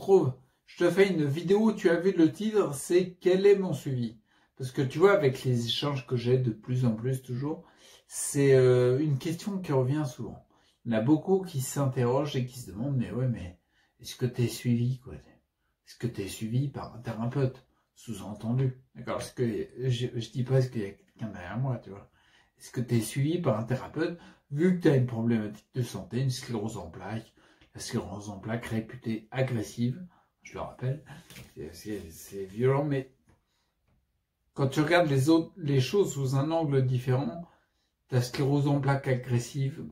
retrouve. Je te fais une vidéo, tu as vu le titre, c'est quel est mon suivi? Parce que tu vois, avec les échanges que j'ai de plus en plus toujours, c'est une question qui revient souvent. Il y en a beaucoup qui s'interrogent et qui se demandent, mais ouais, mais est-ce que tu es suivi, quoi? Est-ce que tu es suivi par un thérapeute? Sous-entendu. D'accord? Parce que je dis pas est-ce qu'il y a quelqu'un derrière moi, tu vois. Est-ce que tu es suivi par un thérapeute vu que tu as une problématique de santé, une sclérose en plaques, la sclérose en plaques réputée agressive, je le rappelle, c'est violent, mais quand tu regardes les choses sous un angle différent, ta sclérose en plaques agressive,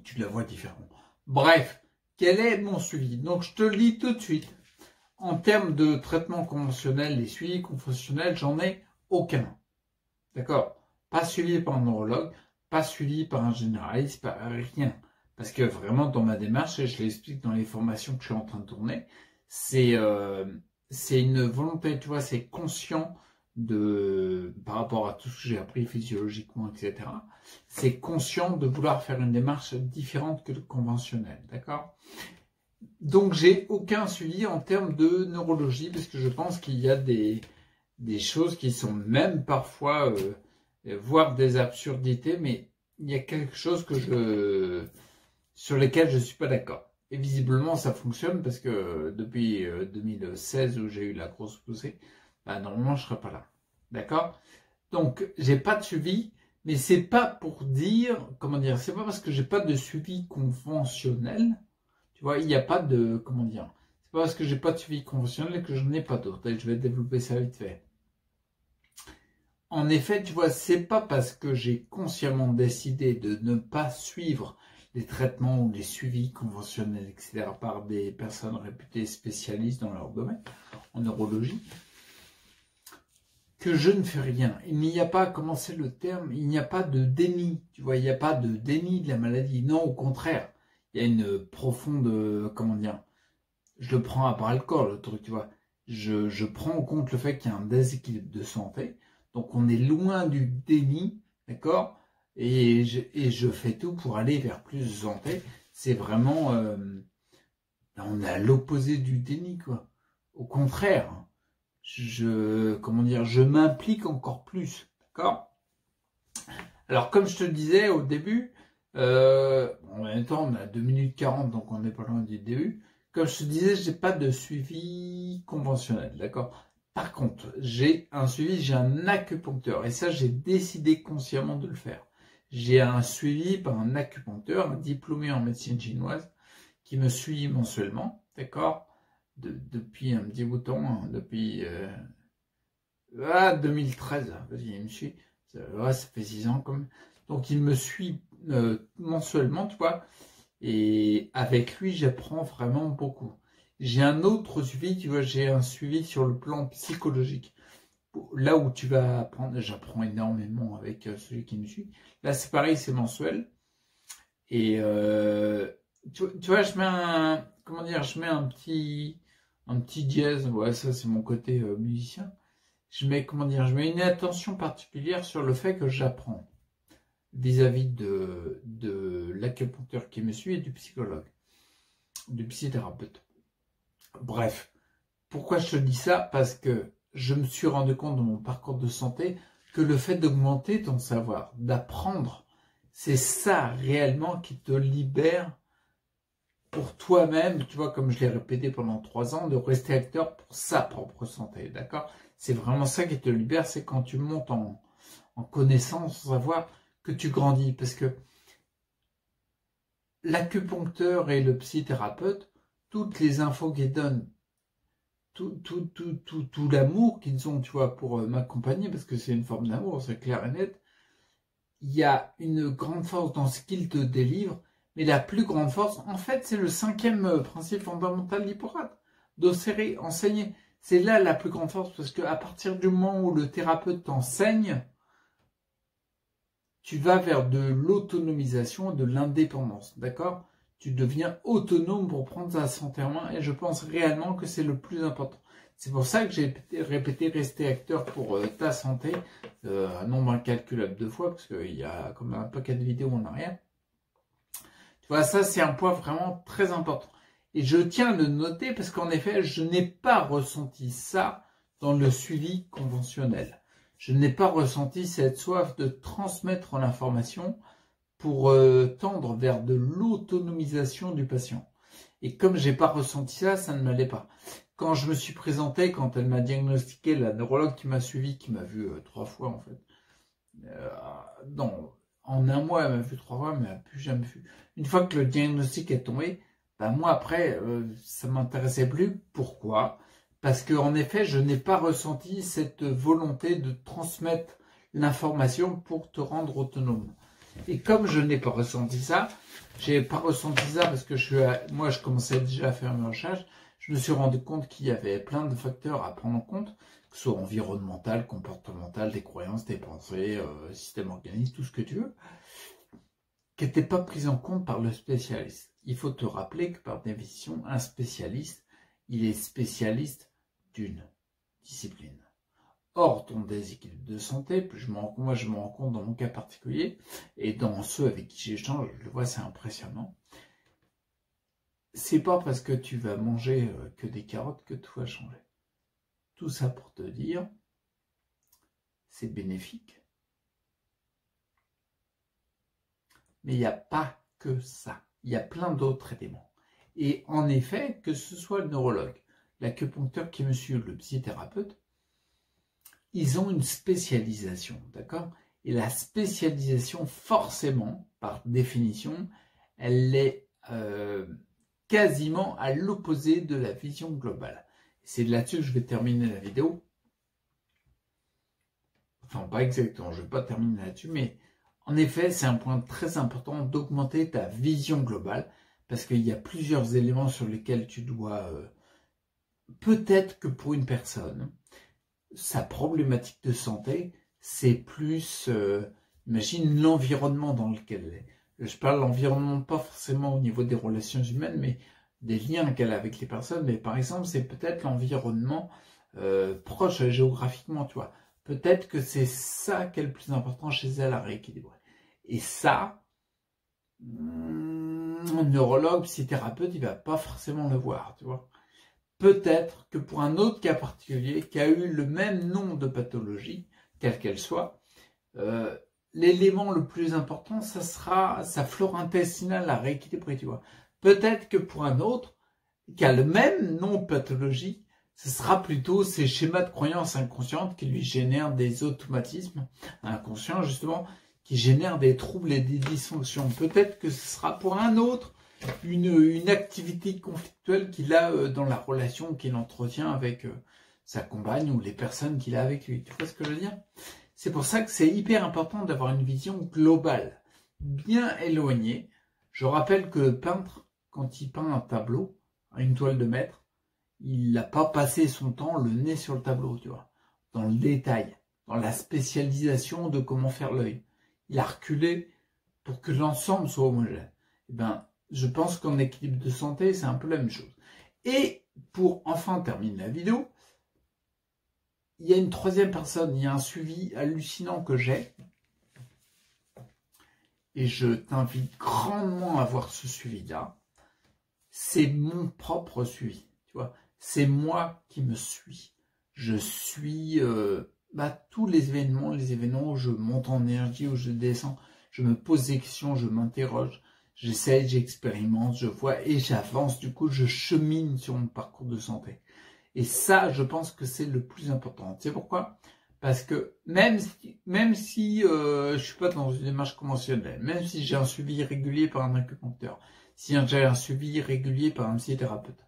tu la vois différemment. Bref, quel est mon suivi? Donc je te le dis tout de suite. En termes de traitement conventionnel, les suivis conventionnels, j'en ai aucun. D'accord? Pas suivi par un neurologue, pas suivi par un généraliste, pas rien. Parce que vraiment, dans ma démarche, et je l'explique dans les formations que je suis en train de tourner, c'est une volonté, tu vois, c'est conscient par rapport à tout ce que j'ai appris physiologiquement, etc. C'est conscient de vouloir faire une démarche différente que le conventionnel. D'accord? Donc, j'ai aucun suivi en termes de neurologie, parce que je pense qu'il y a des choses qui sont même parfois, voire des absurdités, mais il y a quelque chose sur lesquels je ne suis pas d'accord. Et visiblement, ça fonctionne parce que depuis 2016 où j'ai eu la grosse poussée, bah, normalement, je ne serais pas là. D'accord? Donc, j'ai pas de suivi, mais c'est pas pour dire, comment dire, c'est pas parce que j'ai pas de suivi conventionnel. Tu vois, il n'y a pas de, comment dire, c'est pas parce que j'ai pas de suivi conventionnel que je n'en ai pas d'autres. Et je vais développer ça vite fait. En effet, tu vois, c'est pas parce que j'ai consciemment décidé de ne pas suivre les traitements ou les suivis conventionnels, etc., par des personnes réputées spécialistes dans leur domaine, en neurologie, que je ne fais rien. Il n'y a pas, comment c'est le terme, il n'y a pas de déni, tu vois, il n'y a pas de déni de la maladie. Non, au contraire, il y a une profonde, comment dire, je le prends à bras le corps, le truc, tu vois. Je prends en compte le fait qu'il y a un déséquilibre de santé. Donc, on est loin du déni, d'accord? Et je fais tout pour aller vers plus de santé. C'est vraiment, on est à l'opposé du déni, quoi. Au contraire, comment dire, je m'implique encore plus, d'accord? Alors, comme je te le disais au début, en même temps, on a 2 minutes 40, donc on n'est pas loin du début. Comme je te disais, je n'ai pas de suivi conventionnel, d'accord? Par contre, j'ai un suivi, j'ai un acupuncteur. Et ça, j'ai décidé consciemment de le faire. J'ai un suivi par un acupuncteur, un diplômé en médecine chinoise, qui me suit mensuellement, d'accord? Depuis un petit bout de temps, hein, depuis 2013, vas-y, il me suit. Ça fait 6 ans quand même. Donc, il me suit mensuellement, tu vois. Et avec lui, j'apprends vraiment beaucoup. J'ai un autre suivi, tu vois, j'ai un suivi sur le plan psychologique. Là où tu vas apprendre, j'apprends énormément avec celui qui me suit. Là, c'est pareil, c'est mensuel. Et tu vois, je mets comment dire, je mets un petit dièse. Ouais, ça, c'est mon côté musicien. Je mets, comment dire, je mets une attention particulière sur le fait que j'apprends vis-à-vis de l'acupuncteur qui me suit et du psychologue, du psychothérapeute. Bref, pourquoi je te dis ça? Parce que je me suis rendu compte dans mon parcours de santé que le fait d'augmenter ton savoir, d'apprendre, c'est ça réellement qui te libère pour toi-même, tu vois, comme je l'ai répété pendant 3 ans, de rester acteur pour sa propre santé, d'accord? C'est vraiment ça qui te libère, c'est quand tu montes en connaissance, en savoir, que tu grandis. Parce que l'acupuncteur et le psychothérapeute, toutes les infos qu'ils donnent, tout l'amour qu'ils ont, tu vois, pour m'accompagner, parce que c'est une forme d'amour, c'est clair et net, il y a une grande force dans ce qu'ils te délivrent, mais la plus grande force, en fait, c'est le 5e principe fondamental d'Hippocrate, docere, enseigner. C'est là la plus grande force, parce qu'à partir du moment où le thérapeute t'enseigne, tu vas vers de l'autonomisation et de l'indépendance, d'accord? Tu deviens autonome pour prendre ta santé en main et je pense réellement que c'est le plus important. C'est pour ça que j'ai répété rester acteur pour ta santé un nombre incalculable de fois parce qu'il y a comme un paquet de vidéos en arrière. Tu vois, ça c'est un point vraiment très important. Et je tiens à le noter parce qu'en effet, je n'ai pas ressenti ça dans le suivi conventionnel. Je n'ai pas ressenti cette soif de transmettre l'information pour tendre vers de l'autonomisation du patient. Et comme j'ai pas ressenti ça, ça ne m'allait pas. Quand je me suis présenté, quand elle m'a diagnostiqué, la neurologue qui m'a suivi, qui m'a vu 3 fois en fait, non, en un mois elle m'a vu 3 fois, mais elle m'a plus jamais vu. Une fois que le diagnostic est tombé, ben moi après, ça m'intéressait plus. Pourquoi? Parce que en effet, je n'ai pas ressenti cette volonté de transmettre l'information pour te rendre autonome. Et comme je n'ai pas ressenti ça, j'ai pas ressenti ça parce que moi je commençais déjà à faire mes recherches, je me suis rendu compte qu'il y avait plein de facteurs à prendre en compte, que ce soit environnemental, comportemental, des croyances, des pensées, système organique, tout ce que tu veux, qui n'étaient pas pris en compte par le spécialiste. Il faut te rappeler que par définition, un spécialiste, il est spécialiste d'une discipline. Or, dans des équipes de santé, moi je me rends compte dans mon cas particulier, et dans ceux avec qui j'échange, je le vois, c'est impressionnant. C'est pas parce que tu vas manger que des carottes que tout va changer. Tout ça pour te dire, c'est bénéfique. Mais il n'y a pas que ça. Il y a plein d'autres éléments. Et en effet, que ce soit le neurologue, l'acupuncteur qui me suit, le psychothérapeute, ils ont une spécialisation, d'accord? Et la spécialisation, forcément, par définition, elle est quasiment à l'opposé de la vision globale. C'est là-dessus que je vais terminer la vidéo. Enfin, pas exactement, je ne vais pas terminer là-dessus, mais en effet, c'est un point très important d'augmenter ta vision globale, parce qu'il y a plusieurs éléments sur lesquels tu dois... peut-être que pour une personne, sa problématique de santé, c'est plus, imagine l'environnement dans lequel elle est. Je parle de l'environnement pas forcément au niveau des relations humaines, mais des liens qu'elle a avec les personnes. Mais par exemple, c'est peut-être l'environnement proche géographiquement, tu vois. Peut-être que c'est ça qui est le plus important chez elle à rééquilibrer. Et ça, un neurologue, psychothérapeute, il va pas forcément le voir, tu vois. Peut-être que pour un autre cas particulier, qui a eu le même nom de pathologie, quelle qu'elle soit, l'élément le plus important, ça sera sa flore intestinale à rééquilibrer, tu vois. Peut-être que pour un autre, qui a le même nom de pathologie, ce sera plutôt ces schémas de croyances inconscientes qui lui génèrent des automatismes inconscients, justement, qui génèrent des troubles et des dysfonctions. Peut-être que ce sera pour un autre une activité conflictuelle qu'il a dans la relation qu'il entretient avec sa compagne ou les personnes qu'il a avec lui. Tu vois ce que je veux dire? C'est pour ça que c'est hyper important d'avoir une vision globale, bien éloignée. Je rappelle que le peintre, quand il peint un tableau, une toile de maître, il n'a pas passé son temps le nez sur le tableau, tu vois, dans le détail, dans la spécialisation de comment faire l'œil. Il a reculé pour que l'ensemble soit homogène. Eh ben, je pense qu'en équilibre de santé, c'est un peu la même chose. Et pour enfin terminer la vidéo, il y a une troisième personne, il y a un suivi hallucinant que j'ai. Et je t'invite grandement à voir ce suivi-là. C'est mon propre suivi, tu vois. C'est moi qui me suis. Je suis tous les événements où je monte en énergie, où je descends, je me pose des questions, je m'interroge. J'essaie, j'expérimente, je vois et j'avance. Du coup, je chemine sur mon parcours de santé. Et ça, je pense que c'est le plus important. Tu sais pourquoi? Parce que même si je suis pas dans une démarche conventionnelle, même si j'ai un suivi régulier par un acupuncteur, si j'ai un suivi régulier par un psychothérapeute,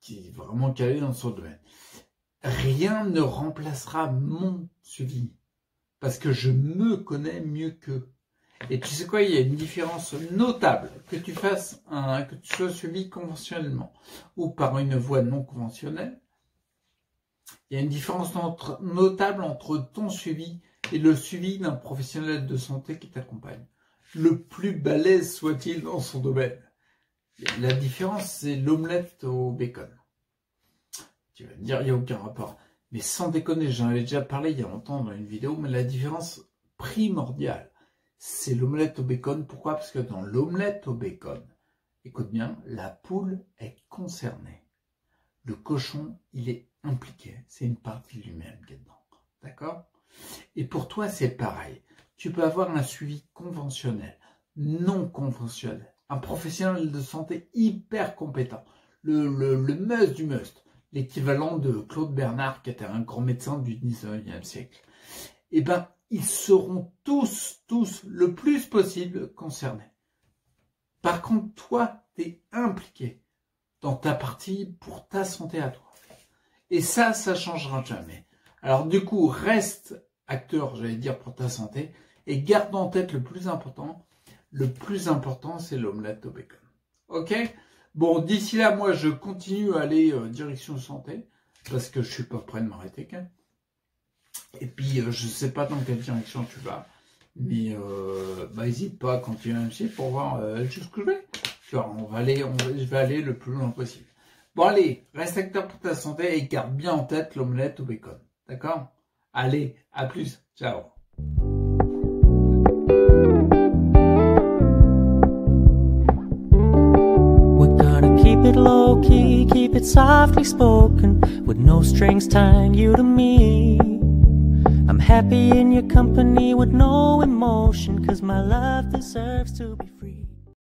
qui est vraiment calé dans son domaine, rien ne remplacera mon suivi. Parce que je me connais mieux qu'eux. Et tu sais quoi, il y a une différence notable que tu sois suivi conventionnellement ou par une voie non conventionnelle. Il y a une différence notable entre ton suivi et le suivi d'un professionnel de santé qui t'accompagne. Le plus balèze soit-il dans son domaine. La différence, c'est l'omelette au bacon. Tu vas me dire, il n'y a aucun rapport. Mais sans déconner, j'en avais déjà parlé il y a longtemps dans une vidéo, mais la différence primordiale, c'est l'omelette au bacon. Pourquoi? Parce que dans l'omelette au bacon, écoute bien, la poule est concernée. Le cochon, il est impliqué. C'est une partie de lui-même qui est dedans. D'accord? Et pour toi, c'est pareil. Tu peux avoir un suivi conventionnel, non conventionnel. Un professionnel de santé hyper compétent. Le must du must. L'équivalent de Claude Bernard, qui était un grand médecin du 19e siècle. Eh bien, ils seront tous, le plus possible concernés. Par contre, toi, tu es impliqué dans ta partie pour ta santé à toi. Et ça changera jamais. Alors du coup, reste acteur, j'allais dire, pour ta santé, et garde en tête le plus important. Le plus important, c'est l'omelette au bacon. Ok? Bon, d'ici là, moi, je continue à aller direction santé, parce que je suis pas prêt de m'arrêter quand même. Et puis, je sais pas dans quelle direction tu vas, mais n'hésite pas à continuer un petit pour voir jusqu'où je vais. Tu vois, je vais aller le plus loin possible. Bon, allez, reste acteur pour ta santé et garde bien en tête l'omelette au bacon. D'accord? Allez, à plus. Ciao. We're gonna keep it low key, keep it softly spoken, with no strings tying you to me. I'm happy in your company with no emotion, 'cause my love deserves to be free.